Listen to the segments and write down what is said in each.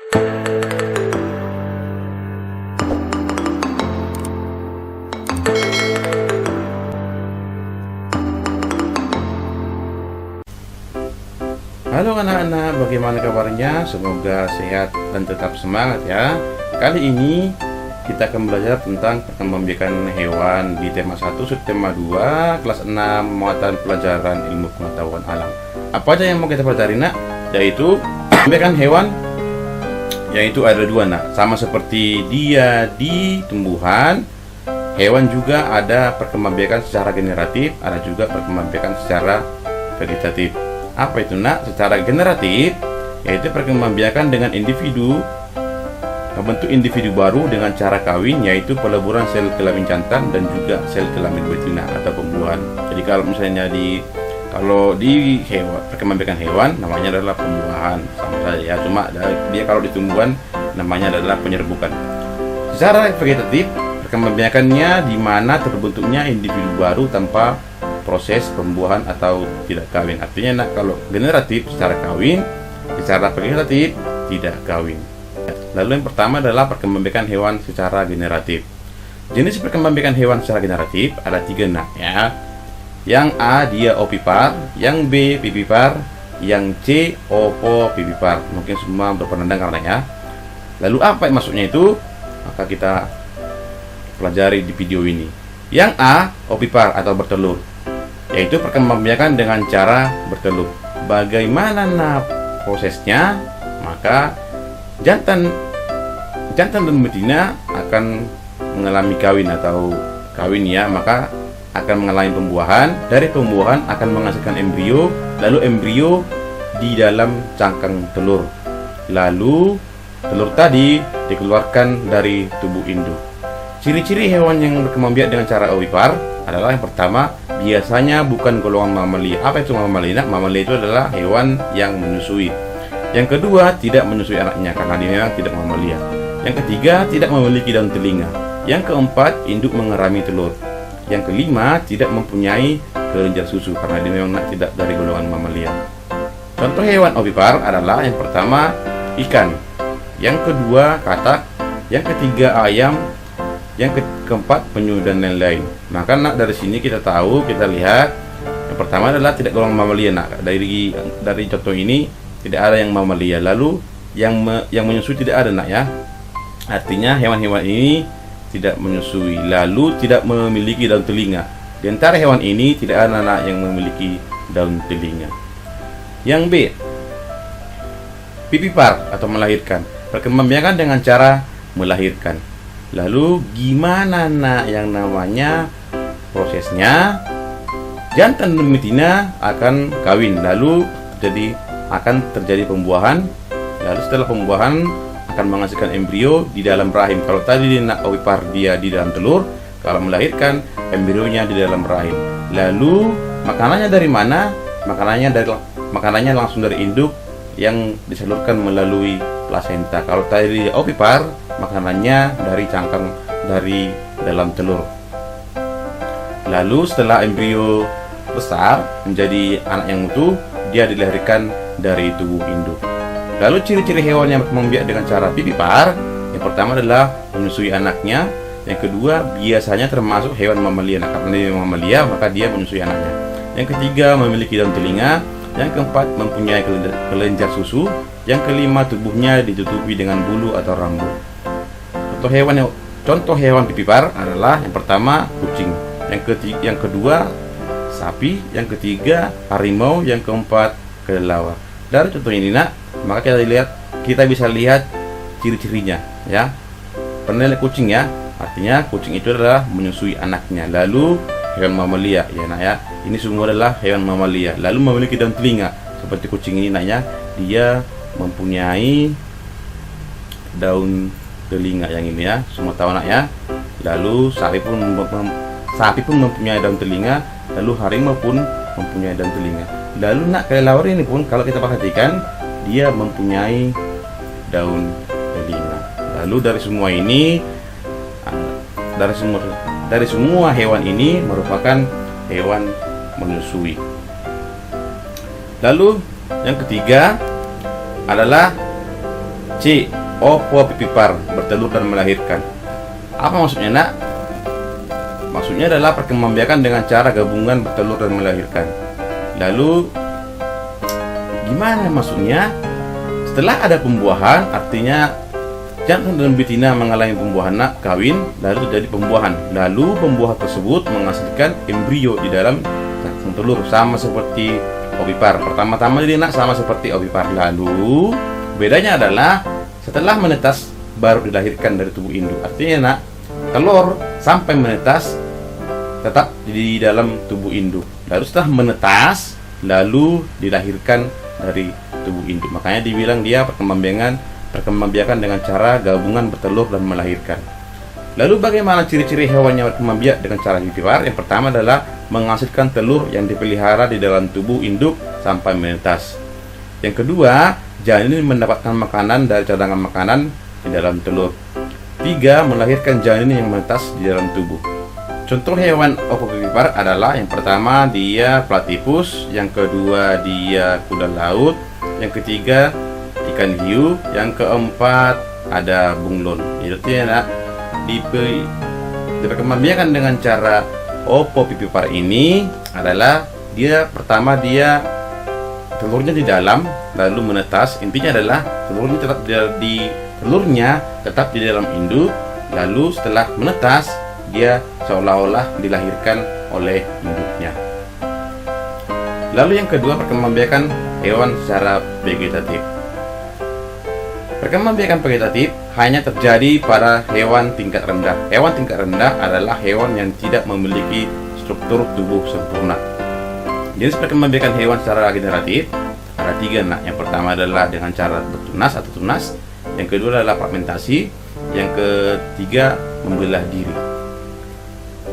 Halo anak-anak, bagaimana kabarnya? Semoga sehat dan tetap semangat ya. Kali ini kita akan belajar tentang perkembangan biakan hewan di tema 1 subtema 2 kelas 6 muatan pelajaran ilmu pengetahuan alam. Apa aja yang mau kita pelajari nak? Yaitu biakan hewan, yaitu ada dua nak. Sama seperti dia di tumbuhan, hewan juga ada perkembangbiakan secara generatif, ada juga perkembangbiakan secara vegetatif. Apa itu nak? Secara generatif yaitu perkembangbiakan dengan individu membentuk individu baru dengan cara kawin, yaitu peleburan sel kelamin jantan dan juga sel kelamin betina atau pembuahan. Jadi kalau misalnya di hewan, perkembangbiakan hewan namanya adalah pembuahan, sama saja ya, cuma dia kalau di tumbuhan namanya adalah penyerbukan. Secara vegetatif perkembangbiakannya di mana terbentuknya individu baru tanpa proses pembuahan atau tidak kawin. Artinya nak, kalau generatif secara kawin, secara vegetatif tidak kawin. Lalu yang pertama adalah perkembangbiakan hewan secara generatif. Jenis perkembangbiakan hewan secara generatif ada 3 nak ya. Yang A dia ovipar, yang B vivipar, yang C opovivipar. Mungkin semua pernah dengar ya. Lalu apa maksudnya itu? Maka kita pelajari di video ini. Yang A ovipar atau bertelur, yaitu perkembangbiakan dengan cara bertelur. Bagaimana prosesnya? Maka jantan dan betina akan mengalami kawin atau kawin ya, maka akan mengalami pembuahan. Dari pembuahan akan menghasilkan embrio, lalu embrio di dalam cangkang telur. Lalu telur tadi dikeluarkan dari tubuh induk. Ciri-ciri hewan yang berkembangbiak dengan cara ovipar adalah yang pertama, biasanya bukan golongan mamalia. Apa itu mamalia? Mamalia itu adalah hewan yang menyusui. Yang kedua, tidak menyusui anaknya karena dia memang tidak mamalia. Yang ketiga, tidak memiliki daun telinga. Yang keempat, induk mengerami telur. Yang kelima, tidak mempunyai kelenjar susu karena dia memang tidak dari golongan mamalia. Contoh hewan ovipar adalah yang pertama, ikan. Yang kedua, katak. Yang ketiga, ayam. Yang keempat, penyu dan lain-lain. Maka nak, dari sini kita lihat yang pertama adalah tidak golongan mamalia nak. Dari contoh ini tidak ada yang mamalia. Lalu yang menyusui tidak ada nak ya. Artinya hewan-hewan ini tidak menyusui. Lalu tidak memiliki daun telinga. Di antara hewan ini tidak ada anak yang memiliki daun telinga. Yang B, vivipar atau melahirkan. Perkembangbiakan dengan cara melahirkan. Lalu gimana nak yang namanya prosesnya? Jantan dan betina akan kawin, lalu akan terjadi pembuahan. Lalu setelah pembuahan akan menghasilkan embrio di dalam rahim. Kalau tadi nak ovipar dia di dalam telur, kalau melahirkan embrionya di dalam rahim. Lalu makanannya dari mana? Makanannya langsung dari induk yang disalurkan melalui plasenta. Kalau tadi ovipar, makanannya dari cangkang dari dalam telur. Lalu setelah embrio besar menjadi anak yang utuh, dia dilahirkan dari tubuh induk. Lalu ciri-ciri hewan yang berkembangbiak dengan cara vivipar, yang pertama adalah menyusui anaknya. Yang kedua, biasanya termasuk hewan mamalia. Karena dia mamalia, maka dia menyusui anaknya. Yang ketiga, memiliki daun telinga. Yang keempat, mempunyai kelenjar susu. Yang kelima, tubuhnya ditutupi dengan bulu atau rambut. Contoh hewan vivipar adalah yang pertama kucing, yang kedua sapi, yang ketiga harimau, yang keempat kelelawar. Dari contoh ini nak, maka kita bisa lihat ciri-cirinya ya. Pernah lihat kucing ya? Artinya kucing itu adalah menyusui anaknya. Lalu hewan mamalia ya nak ya. Ini semua adalah hewan mamalia. Lalu memiliki daun telinga seperti kucing ini nak ya. Dia mempunyai daun telinga yang ini ya, semua tahu nak ya. Lalu sapi pun mempunyai daun telinga. Lalu harimau pun mempunyai daun telinga. Lalu nak kelelawar ini pun kalau kita perhatikan dia mempunyai daun telinga. Lalu dari semua hewan ini merupakan hewan menyusui. Lalu yang ketiga adalah C, ovovivipar, bertelur dan melahirkan. Apa maksudnya, Nak? Maksudnya adalah perkembangbiakan dengan cara gabungan bertelur dan melahirkan. Lalu gimana maksudnya? Setelah ada pembuahan, artinya jantan dan betina mengalami pembuahan, Nak, kawin, lalu terjadi pembuahan. Lalu pembuahan tersebut menghasilkan embrio di dalam cangkang telur, sama seperti ovipar. Pertama-tama jadi, Nak, sama seperti ovipar. Lalu bedanya adalah setelah menetas baru dilahirkan dari tubuh induk. Artinya, Nak, telur sampai menetas tetap di dalam tubuh induk. Lalu setelah menetas, lalu dilahirkan dari tubuh induk. Makanya dibilang dia perkembangbiakan dengan cara gabungan bertelur dan melahirkan. Lalu bagaimana ciri-ciri hewan yang berkembang biak dengan cara vivipar? Yang pertama adalah menghasilkan telur yang dipelihara di dalam tubuh induk sampai menetas. Yang kedua, janin mendapatkan makanan dari cadangan makanan di dalam telur. 3. Melahirkan janin yang menetas di dalam tubuh. Contoh hewan ovovivipar adalah yang pertama dia platypus, yang kedua dia kuda laut, yang ketiga ikan hiu, yang keempat ada bunglon. Itu ya, Nak, diperkembangbiakan dengan cara ovovivipar ini adalah dia pertama dia telurnya di dalam lalu menetas. Intinya adalah telurnya tetap di dalam induk, lalu setelah menetas dia seolah-olah dilahirkan oleh induknya. Lalu yang kedua, perkembangbiakan hewan secara vegetatif. Perkembangbiakan vegetatif hanya terjadi pada hewan tingkat rendah. Hewan tingkat rendah adalah hewan yang tidak memiliki struktur tubuh sempurna. Jenis perkembangbiakan hewan secara generatif ada 3, Nak. Yang pertama adalah dengan cara bertunas atau tunas, yang kedua adalah fragmentasi, yang ketiga membelah diri.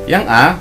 Yang A,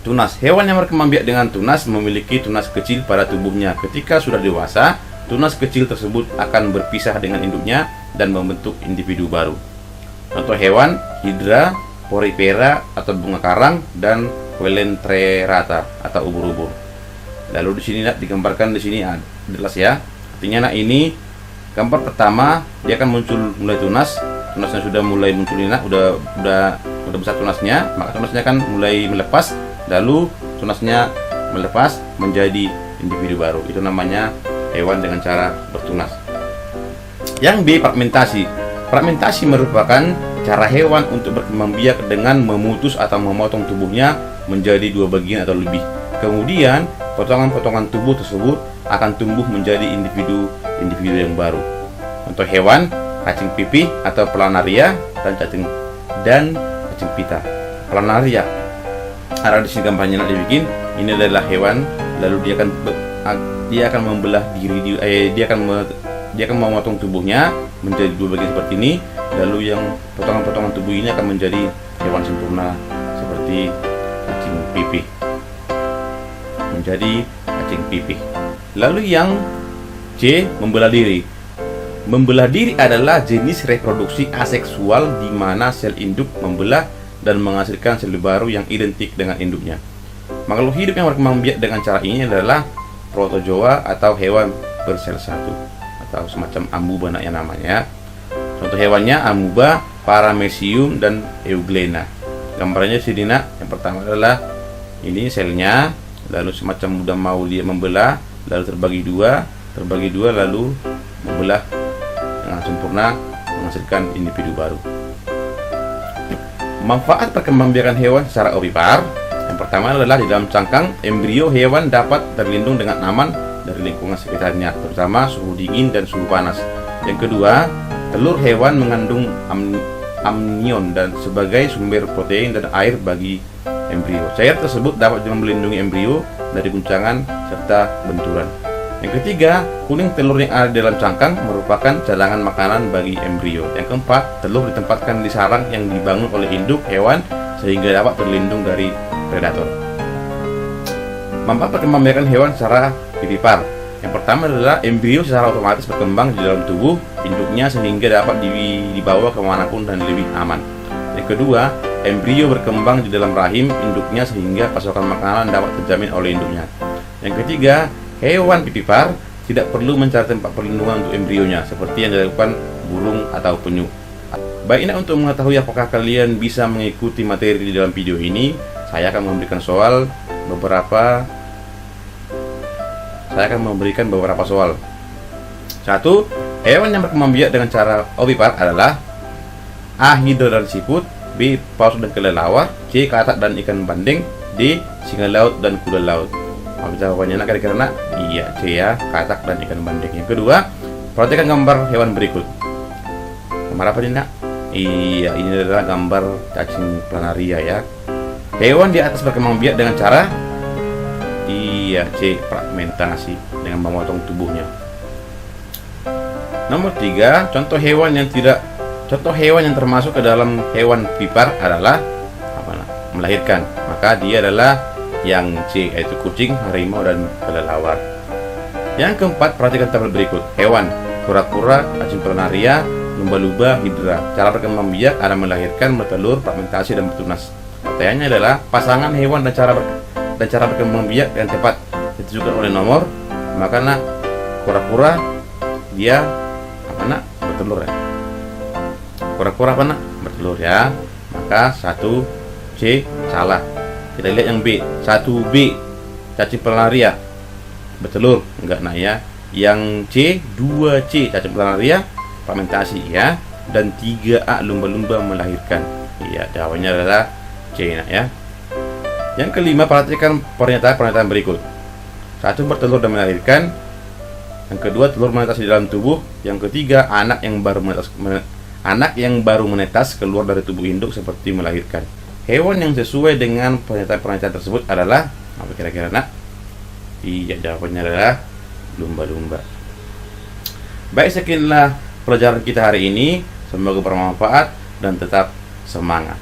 tunas. Hewan yang berkembang biak dengan tunas memiliki tunas kecil pada tubuhnya. Ketika sudah dewasa, tunas kecil tersebut akan berpisah dengan induknya dan membentuk individu baru. Contoh hewan hidra, porifera atau bunga karang, dan coelenterata atau ubur-ubur. Lalu di sini, Nak, digambarkan di sini jelas ya. Artinya, Nak, ini gambar pertama dia akan muncul mulai tunasnya sudah mulai muncul, Nak, udah besar tunasnya, maka tunasnya kan mulai melepas, lalu tunasnya melepas menjadi individu baru. Itu namanya hewan dengan cara bertunas. Yang B, fragmentasi. Fragmentasi merupakan cara hewan untuk berkembang biak dengan memutus atau memotong tubuhnya menjadi 2 bagian atau lebih. Kemudian potongan-potongan tubuh tersebut akan tumbuh menjadi individu yang baru. Contoh hewan cacing pipih atau planaria dan cacing pita. Planaria ada di sini gambarnya, Nak, dibikin. Ini adalah hewan, lalu dia akan membelah diri, dia akan memotong tubuhnya menjadi 2 bagian seperti ini. Lalu yang potongan-potongan tubuh ini akan menjadi hewan sempurna seperti cacing pipih, menjadi cacing pipih. Lalu yang C, membelah diri. Membelah diri adalah jenis reproduksi aseksual di mana sel induk membelah dan menghasilkan sel baru yang identik dengan induknya. Makhluk hidup yang berkembang biak dengan cara ini adalah protozoa atau hewan bersel satu atau semacam amuba, Nak, yang namanya. Contoh hewannya amuba, paramecium, dan euglena. Gambarnya sini, Nak. Yang pertama adalah ini selnya, lalu semacam udah mau dia membelah, lalu terbagi dua, lalu membelah dengan sempurna menghasilkan individu baru. Manfaat perkembangbiakan hewan secara ovipar. Yang pertama adalah di dalam cangkang embrio hewan dapat terlindung dengan aman dari lingkungan sekitarnya, terutama suhu dingin dan suhu panas. Yang kedua, telur hewan mengandung amnion dan sebagai sumber protein dan air bagi embrio. Cair tersebut dapat melindungi embrio dari guncangan serta benturan. Yang ketiga, kuning telur yang ada di dalam cangkang merupakan cadangan makanan bagi embrio. Yang keempat, telur ditempatkan di sarang yang dibangun oleh induk hewan sehingga dapat terlindung dari predator. Manfaat perkembangbiakan hewan secara vivipar. Yang pertama adalah embrio secara otomatis berkembang di dalam tubuh induknya sehingga dapat dibawa kemanapun dan lebih aman. Yang kedua, embrio berkembang di dalam rahim induknya sehingga pasokan makanan dapat terjamin oleh induknya. Yang ketiga, hewan vivipar tidak perlu mencari tempat perlindungan untuk embrionya seperti yang dilakukan burung atau penyu. Baik, untuk mengetahui apakah kalian bisa mengikuti materi di dalam video ini, saya akan memberikan beberapa soal. 1. Hewan yang berkembang biak dengan cara ovipar adalah A. Hidra dan siput, B. Paus dan kelelawar, C. Katak dan ikan bandeng, D. Singa laut dan kuda laut. Apa jawabannya nak kira-kira nak? Iya, C ya, katak dan ikan bandeng. Yang kedua, perhatikan gambar hewan berikut. Gambar apa ini nak? Iya, ini adalah gambar cacing planaria ya. Hewan di atas berkembang biak dengan cara C. Fragmentasi dengan memotong tubuhnya. Nomor 3, contoh hewan yang termasuk ke dalam hewan vipar adalah melahirkan. Maka dia adalah yang C, yaitu kucing, harimau, dan kelelawar. Yang keempat, perhatikan tabel berikut. Hewan: kura-kura, cacing planaria, lumba-lumba, hidra. Cara berkembang biak adalah melahirkan, bertelur, fragmentasi, dan bertunas. Pertanyaannya adalah pasangan hewan dan cara berkembang biak yang tepat ditentukan oleh nomor. Maka nak, kura-kura dia bertelur ya. Kura-kura bertelur ya. Maka 1 C salah. Kita lihat yang B. 1B, cacing planaria bertelur, enggak nak ya. Yang C, 2C, cacing planaria fragmentasi ya. Dan 3A, lumba-lumba melahirkan. Iya, jawabannya adalah C nak ya. Yang kelima, perhatikan pernyataan berikut. 1. Bertelur dan melahirkan. Yang kedua, telur menetas di dalam tubuh. Yang ketiga, anak yang baru menetas keluar dari tubuh induk seperti melahirkan. Hewan yang sesuai dengan pernyataan tersebut adalah apa kira-kira nak? Iya, jawabannya adalah lumba-lumba. Baik, sekianlah pelajaran kita hari ini. Semoga bermanfaat dan tetap semangat.